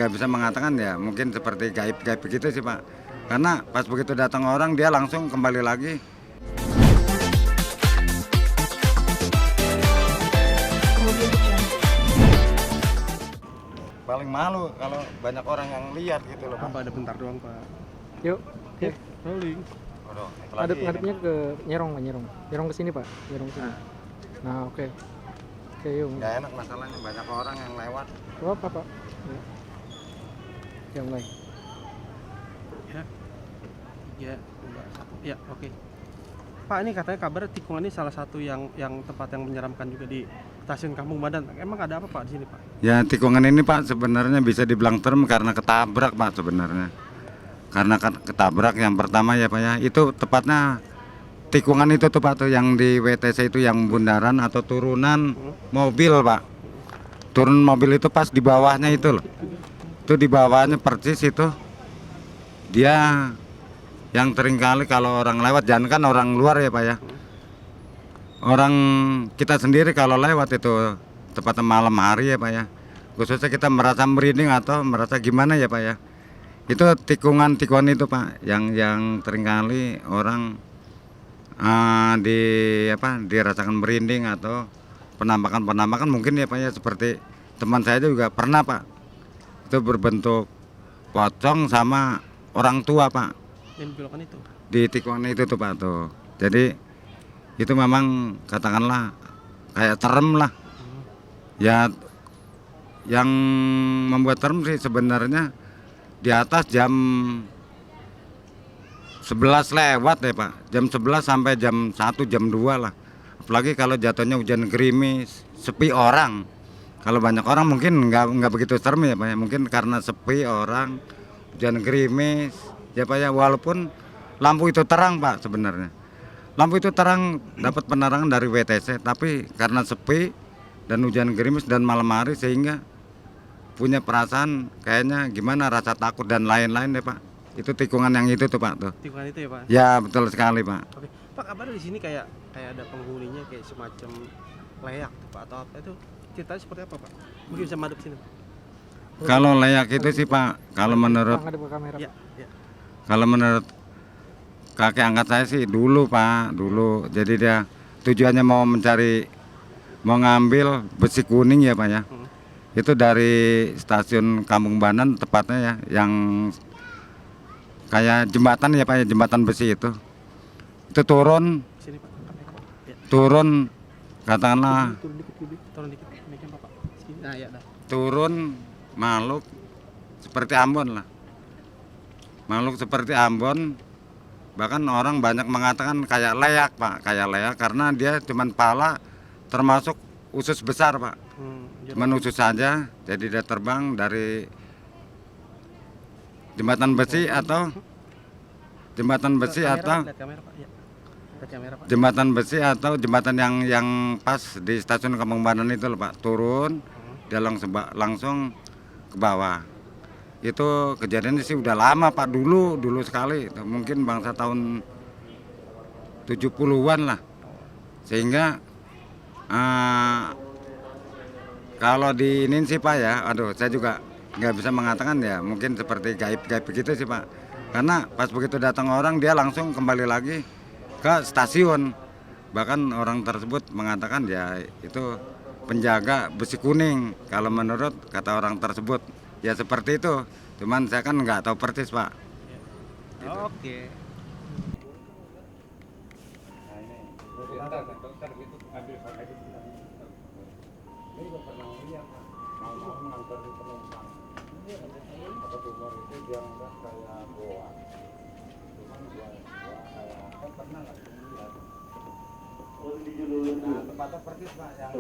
nggak bisa mengatakan ya mungkin seperti gaib-gaib begitu sih Pak. Karena pas begitu datang orang dia langsung kembali lagi. Paling malu kalau banyak orang yang lihat gitu loh Pak. Apa ada bentar doang Pak. Yuk, oke. Rolling. Waduh, Ngadepnya ke nyerong Pak, nyerong ke sini Pak, nyerong ke sini. Nah, oke. Oke, yuk. nggak enak masalahnya banyak orang yang lewat. Apa Pak? Ya. Ya mulai. Ya. 3, 2, 1. Ya, oke. Pak, ini katanya kabar tikungan ini salah satu yang tempat yang menyeramkan juga di stasiun Kampung Badan. Emang ada apa Pak di sini Pak? Ya tikungan ini Pak sebenarnya bisa dibilang term karena ketabrak Pak sebenarnya. Karena ketabrak yang pertama ya Pak ya, itu tepatnya tikungan itu tuh Pak tuh yang di WTC itu yang bundaran atau turunan mobil Pak. Turun mobil itu pas di bawahnya itu loh. Itu di bawahnya persis itu. Dia yang seringkali kalau orang lewat, jangan kan orang luar ya Pak ya. Orang kita sendiri kalau lewat itu tepatnya malam hari ya Pak ya. Khususnya kita merasa merinding atau merasa gimana ya Pak ya. Itu tikungan itu Pak yang seringkali orang dirasakan merinding atau penampakan mungkin ya Pak ya, seperti teman saya juga pernah Pak. Itu berbentuk pocong sama orang tua Pak. Yang belokan itu. Di tikungan itu tuh Pak tuh. Jadi itu memang katakanlah kayak terem lah. Ya yang membuat terem sih sebenarnya di atas jam 11 lewat ya Pak. Jam 11 sampai jam 1, jam 2 lah. Apalagi kalau jatuhnya hujan gerimis, sepi orang. Kalau banyak orang mungkin nggak begitu serem ya Pak ya. Mungkin karena sepi orang, hujan gerimis ya Pak ya. Walaupun lampu itu terang Pak sebenarnya. Lampu itu terang dapat penerangan dari WTC, tapi karena sepi dan hujan gerimis dan malam hari sehingga punya perasaan kayaknya gimana, rasa takut dan lain-lain deh Pak. Itu tikungan yang itu tuh Pak tuh. Tikungan itu ya Pak? Ya betul sekali Pak. Oke. Pak, kabar di sini kayak ada penghuninya kayak semacam leyak Pak atau apa itu ceritanya seperti apa Pak? Mungkin bisa madep sini Pak. Kalau leyak itu sih Pak, kalau menurut Ngadep ke kamera. Ya, ya. kalau menurut kakek angkat saya sih dulu Pak, dulu. Jadi dia tujuannya mau ngambil besi kuning ya Pak ya. Itu dari stasiun Kampung Banan tepatnya ya, yang kayak jembatan ya Pak ya, jembatan besi itu. Itu turun Sini Pak. Ya. turun katakanlah Turun dikit. Mic-nya Pak. Sini. Nah, ya dah. turun makhluk seperti Ambon lah. Makhluk seperti Ambon, bahkan orang banyak mengatakan kayak leyak Pak, kayak leyak karena dia cuman pala termasuk usus besar Pak. Cuman usus saja, jadi dia terbang dari jembatan besi atau jembatan besi atau Lihat kamera Pak. Ya. Lihat kamera Pak. jembatan besi atau jembatan yang pas di stasiun Kampung Banan itu loh Pak. Turun dia langsung ke bawah. Itu kejadiannya sih udah lama Pak, dulu sekali. Mungkin bangsa tahun 70-an lah. Sehingga kalau di ini sih Pak ya, aduh saya juga nggak bisa mengatakan ya mungkin seperti gaib-gaib begitu sih Pak. Karena pas begitu datang orang dia langsung kembali lagi ke stasiun. Bahkan orang tersebut mengatakan ya itu penjaga besi kuning kalau menurut kata orang tersebut. Ya seperti itu, cuman saya kan nggak tahu persis Pak. Oke. Tempatnya persis Pak yang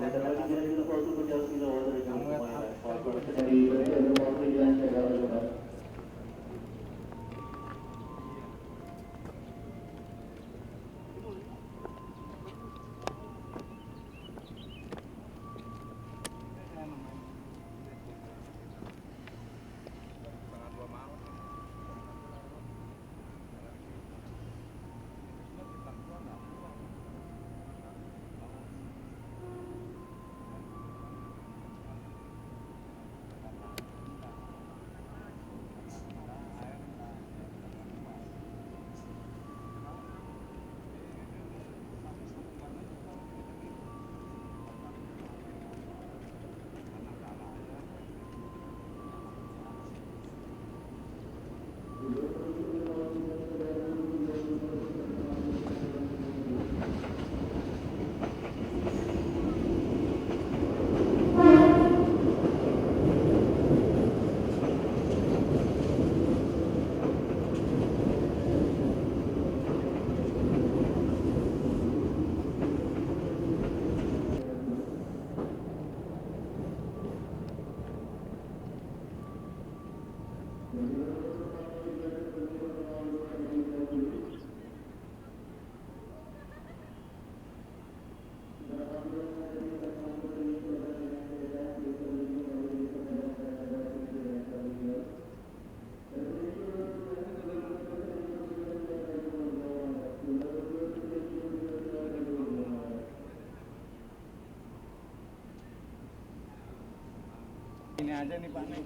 Ini aja nih Pak nih.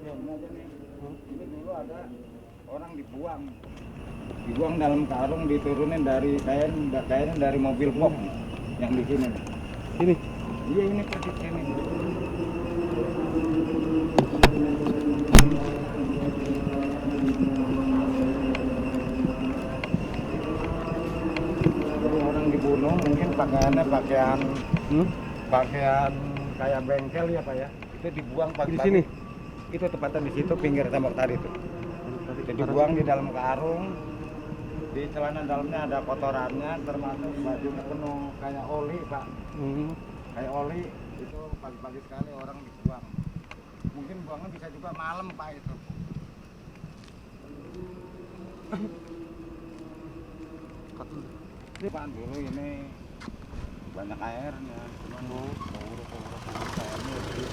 Ya, ini aja nih. Ini dulu ada orang dibuang dalam karung, diturunin dari kayaknya dari mobil box yang di sini. Ini. Iya ini persis ini. Jadi orang dibunuh mungkin pakaiannya pakaian kayak bengkel ya Pak ya. Itu dibuang Di sini. Itu tepatnya di situ pinggir tembok tadi tuh. Itu dibuang di dalam karung. Di celana dalamnya ada kotorannya, termasuk bajunya penuh kayak oli Pak. Kayak oli itu pagi-pagi sekali orang dibuang. Mungkin buangnya bisa juga malam Pak itu. Ini Pak dulu ini banyak airnya, cuman uruk airnya. Jadi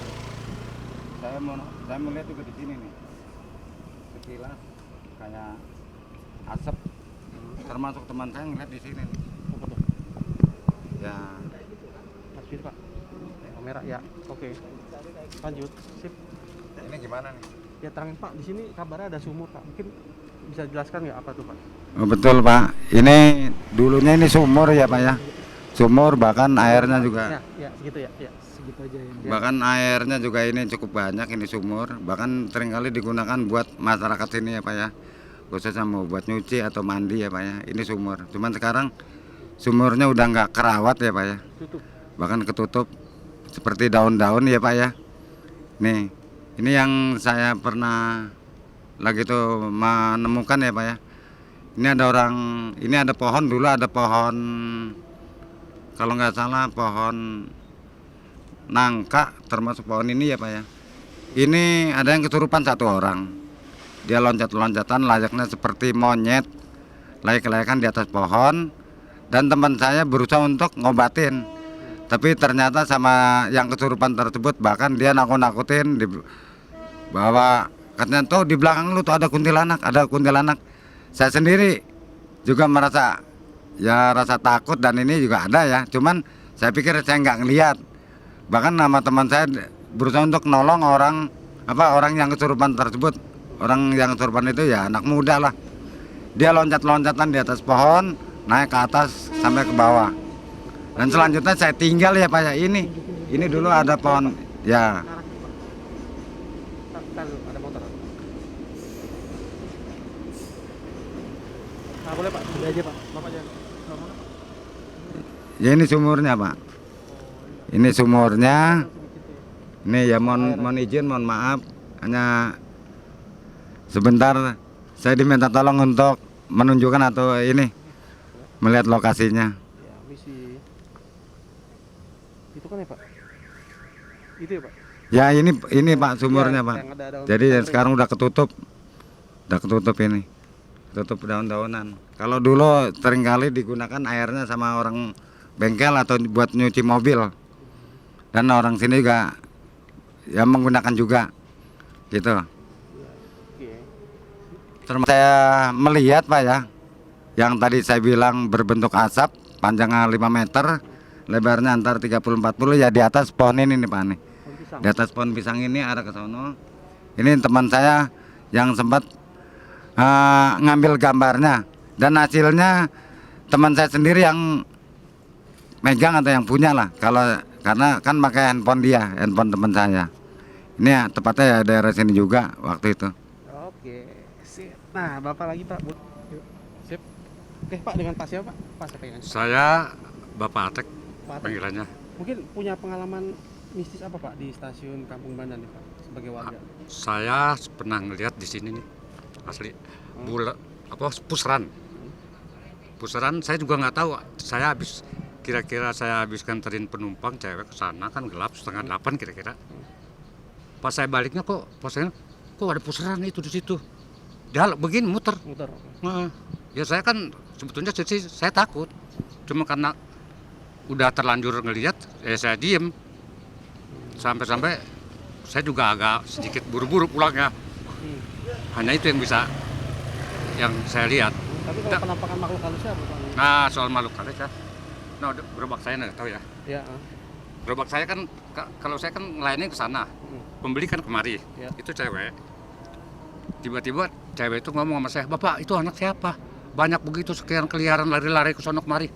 saya melihat juga di sini nih sekilas kayak asap. Termasuk teman saya ngeliat di sini nih. Ya. Masih Pak. Kamera ya. Oke. Lanjut. Sip. Ini gimana nih? Ya terangin Pak, di sini kabarnya ada sumur Pak. Mungkin bisa jelaskan nggak apa tuh Pak? Oh, betul Pak. Ini dulunya ini sumur ya Pak ya. Sumur bahkan airnya juga. Ya segitu ya. Ya. Segitu aja ya. Bahkan airnya juga ini cukup banyak ini sumur. Bahkan seringkali digunakan buat masyarakat sini ya Pak ya. Khususnya mau buat nyuci atau mandi ya Pak ya. Ini sumur. Cuman sekarang sumurnya udah nggak kerawat ya Pak ya. Tutup. Bahkan ketutup seperti daun-daun ya Pak ya. Nih, ini yang saya pernah lagi tuh menemukan ya Pak ya. Ini ada pohon dulu, ada pohon kalau nggak salah pohon nangka termasuk pohon ini ya Pak ya. Ini ada yang kesurupan satu orang. Dia loncat-loncatan layaknya seperti monyet, layak-layakan di atas pohon. Dan teman saya berusaha untuk ngobatin, tapi ternyata sama yang kesurupan tersebut bahkan dia nakut-nakutin bahwa katanya tuh di belakang lu tuh ada kuntilanak. Saya sendiri juga merasa rasa takut dan ini juga ada ya. Cuman saya pikir saya nggak ngelihat. Bahkan nama teman saya berusaha untuk nolong orang yang kesurupan tersebut. Orang yang kesurupan itu ya anak muda lah. Dia loncat-loncatan di atas pohon, naik ke atas sampai ke bawah. Dan selanjutnya saya tinggal ya Pak ya. Ini dulu ada pohon ya. Ada motor. Nah, boleh Pak, sudah aja Pak. Bapak jangan. Ya ini sumurnya Pak. Ini sumurnya. Ini ya mohon izin, mohon maaf. Hanya sebentar saya diminta tolong untuk menunjukkan atau ini melihat lokasinya. Ya, misi. Itu kan ya Pak? Itu ya Pak? Ya ini Pak sumurnya Pak. Yang ada Jadi sekarang udah ketutup. Ini. Tutup daun-daunan. Kalau dulu seringkali digunakan airnya sama orang bengkel atau buat nyuci mobil. Dan orang sini juga ya menggunakan juga. Gitu. Oke. Terus saya melihat Pak ya, yang tadi saya bilang berbentuk asap, panjangnya 5 meter, lebarnya antar 30-40 ya di atas pohon ini nih Pak nih. Di atas pohon pisang ini arah ke sono. Ini teman saya yang sempat ngambil gambarnya dan hasilnya teman saya sendiri yang megang atau yang punya lah. Karena kan pakai handphone teman saya. Ini ya tepatnya ya daerah sini juga waktu itu. Oke, sip. Nah, Bapak lagi Pak. Yuk. Sip. Oke Pak, dengan Pak siapa Pak? Pak siapa yang Saya Bapak Atek Pak Atek. panggilannya. Mungkin punya pengalaman mistis apa Pak di stasiun Kampung Bandan nih Pak sebagai warga? Saya pernah ngelihat di sini nih asli puseran. Puseran saya juga nggak tahu. Kira-kira saya habis nganterin penumpang cewek ke sana kan gelap 7:30 kira-kira. Pas saya baliknya kok ada puseran itu di situ. Dia begini muter. Nah, ya saya kan sebetulnya saya takut. Cuma karena udah terlanjur ngelihat, saya diem. Sampai saya juga agak sedikit buru-buru pulangnya. Hanya itu yang saya lihat. Tapi kalau penampakan makhluk halusnya apa Pak? Nah, soal makhluk halus ya. Nah, gerobak saya nggak tahu ya. Ya. gerobak saya kan kalau saya kan ngelayanin ke sana, pembeli kan kemari, Ya. itu cewek. Tiba-tiba cewek itu ngomong sama saya, "Bapak, itu anak siapa? Banyak begitu sekian keliaran lari-lari ke sono kemari."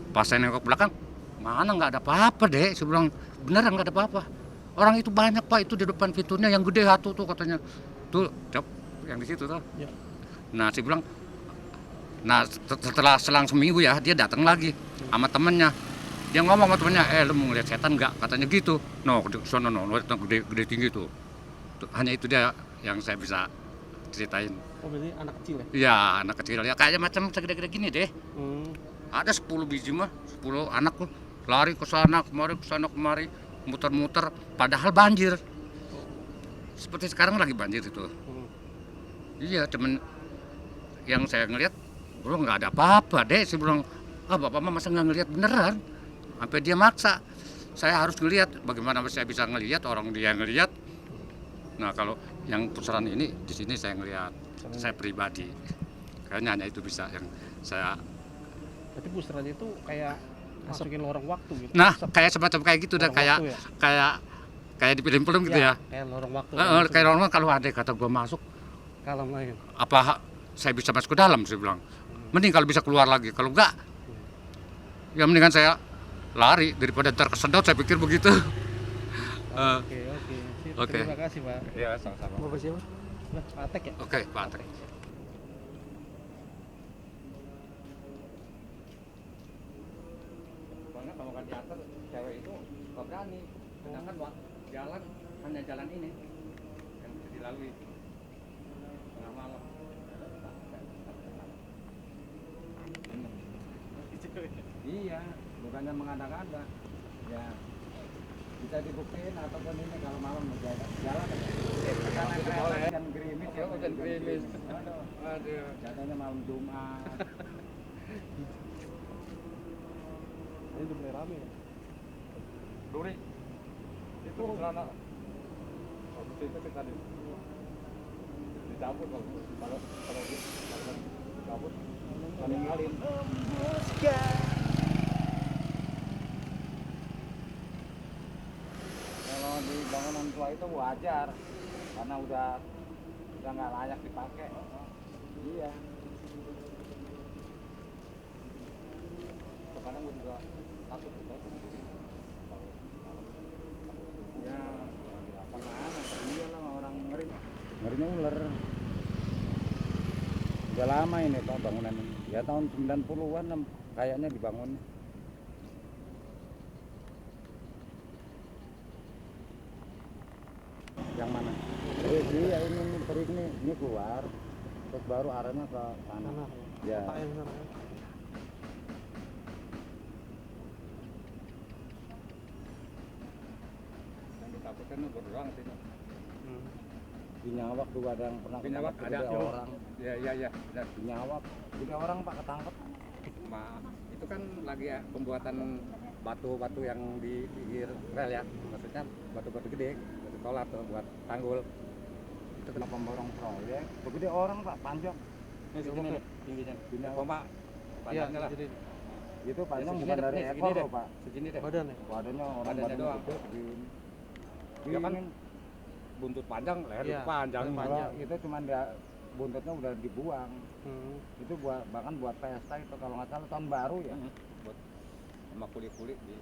Pas saya nengok ke belakang, mana nggak ada apa-apa deh. Saya bilang, beneran nggak ada apa-apa. Orang itu banyak Pak, itu di depan pintunya yang gede satu tuh katanya. Tuh, cop, yang di situ tuh. Ya. Nah, saya bilang, nah setelah selang seminggu ya, dia datang lagi sama temennya. Dia ngomong sama temennya, lu mau ngeliat setan nggak? Katanya gitu. No, ke sono no, gede tinggi tuh. Hanya itu dia yang saya bisa ceritain. Oh berarti anak kecil ya? Iya, anak kecil ya, kayak macam segede-gede gini deh. Hmm. Ada 10 biji mah, 10 anak tuh lari ke sana kemari, muter-muter, padahal banjir. Seperti sekarang lagi banjir itu. Hmm. Iya, cuman yang saya ngelihat, bro nggak ada apa-apa deh. Saya bilang, bapak mah masa nggak ngelihat beneran? Sampai dia maksa, saya harus ngelihat. Bagaimana saya bisa ngelihat orang dia ngelihat? Nah kalau yang pusaran ini di sini saya ngelihat, saya pribadi, kayaknya hanya itu bisa yang saya. Berarti pusaran itu kayak masukin lorong waktu gitu. Nah kayak semacam kayak gitu dah, Lorong kayak waktu ya? kayak di film-film gitu ya. Kayak lorong waktu. Kayak orang kalau ada kata gua masuk, Kalau lain. apa saya bisa masuk ke dalam? Saya bilang, mending kalau bisa keluar lagi. Kalau enggak, ya mendingan saya lari daripada ntar kesedot. Saya pikir begitu. Oke. Sip, Oke. Terima kasih Pak. Iya, sama-sama. Bapak siapa? Nah, Pak Atek ya? Oke, Pak Atri. Soalnya kalau nggak diatur, cewek itu nggak berani. Sedangkan jalan hanya jalan ini yang bisa dilalui tengah malam. Iya, bukannya mengada-ngada. Ya, bisa dibuktiin ataupun ini kalau malam jalan kan gerimis ya, hujan gerimis. Aduh, jatuhnya malam Jumat. Ini udah mulai rame ya? Duri, itu celana. Itu kita dicabut kalau dicabut, ninggalin. Kalau di bangunan tua itu wajar karena udah nggak layak dipakai. Iya. Kadang gue juga takut gitu. Ya, apa mana? Iya lah orang ngeri. Ngerinya ular. Udah lama ini Pak bangunan ini. Ya tahun 90-an kayaknya dibangun. Yang mana? Iya ini terik ini keluar. Terus baru arahnya ke sana. Sana. Ya. Kotak yang sana. Yang ditakutkan itu beruang sih. Di Nyawak juga ada yang pernah Di Nyawak ketangkep ada gede orang. Iya, benar. Di Nyawak gede orang Pak ketangkep. Itu kan lagi ya pembuatan batu-batu yang di pinggir rel ya. Maksudnya batu-batu gede, batu kolat tuh buat tanggul. Itu kena pemborong proyek. Begede orang Pak panjang. Ini segini nih tingginya. Di Nyawak. Koma Iya, panjangnya lah. jadi Itu panjang segini bukan deh, dari nih, segini ekor deh. loh Pak. Segini deh. badan ya? Wadahnya orang Badannya badannya doang. gede. Gini. Ya kan Ini buntut panjang, leher Iya, panjang. leher kalau panjang. itu cuman dia buntutnya udah dibuang. Hmm. Itu bahkan buat pesta itu kalau nggak salah tahun baru ya. Buat sama kulit-kulit di